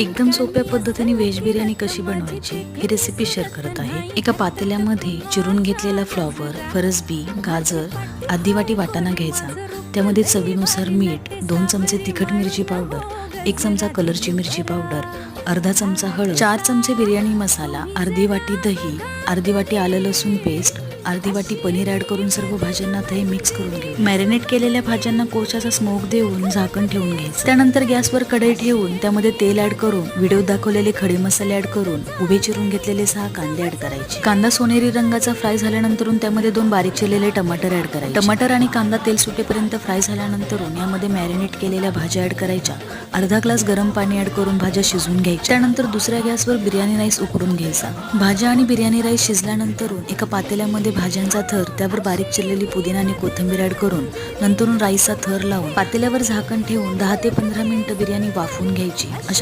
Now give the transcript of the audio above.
एकदम सोप्या पद्धतीने व्हेज बिर्याणी कशी बनवायची ही रेसिपी शेअर करत आहे। एका पातेल्यामध्ये चिरून घेतलेला फ्लॉवर, फरसबी, गाजर, अर्धी वाटी वाटाणा घ्यायचा। त्यामध्ये चवीनुसार मीठ, 2 चमचे तिखट मिरची पावडर, 1 चमचा कलरची मिरची पावडर, अर्धा चमचा हळद, 4 चमचे बिर्याणी मसाला, अर्धी वाटी दही, अर्धी वाटी आलं लसूण पेस्ट, अर्धी वाटी पनीर ऍड करून सर्व भाज्यांना ते मिक्स करून घ्यायचे। मॅरिनेट केलेल्या भाज्यांना कोळशाचा स्मोक देऊन झाकण ठेवून घ्यायचं। त्यानंतर गॅसवर कढई ठेवून त्यामध्ये तेल ऍड करून व्हिडिओ दाखवलेले खडे मसाले ऍड करून उभे चिरून घेतलेले 6 कांदे ऍड करायचे। कांदा सोनेरी रंगाचा फ्राय झाल्यानंतर त्यामध्ये 2 बारीक चिरलेले टमाटर ऍड करायचे। टमाटर आणि कांदा तेल सुटेपर्यंत फ्राय झाल्यानंतर यामध्ये मॅरिनेट केलेल्या भाज्या ऍड करायच्या। अर्धा ग्लास गरम पाणी ऍड करून भाज्या शिजवून घ्यायच्या। त्यानंतर दुसऱ्या गॅसवर बिर्याणी राईस उकडून घ्यायचा। भाज्या आणि बिर्याणी राईस शिजल्यानंतर एका पातेल्यामध्ये भाज्यांचा थर, त्यावर बारीक चिरलेली पुदिना आणि कोथिंबीर ऍड करून नंतरून राईसचा थर लावून पातेल्यावर झाकण ठेवून 10 ते 15 मिनिटं बिर्याणी वाफवून घ्यायची।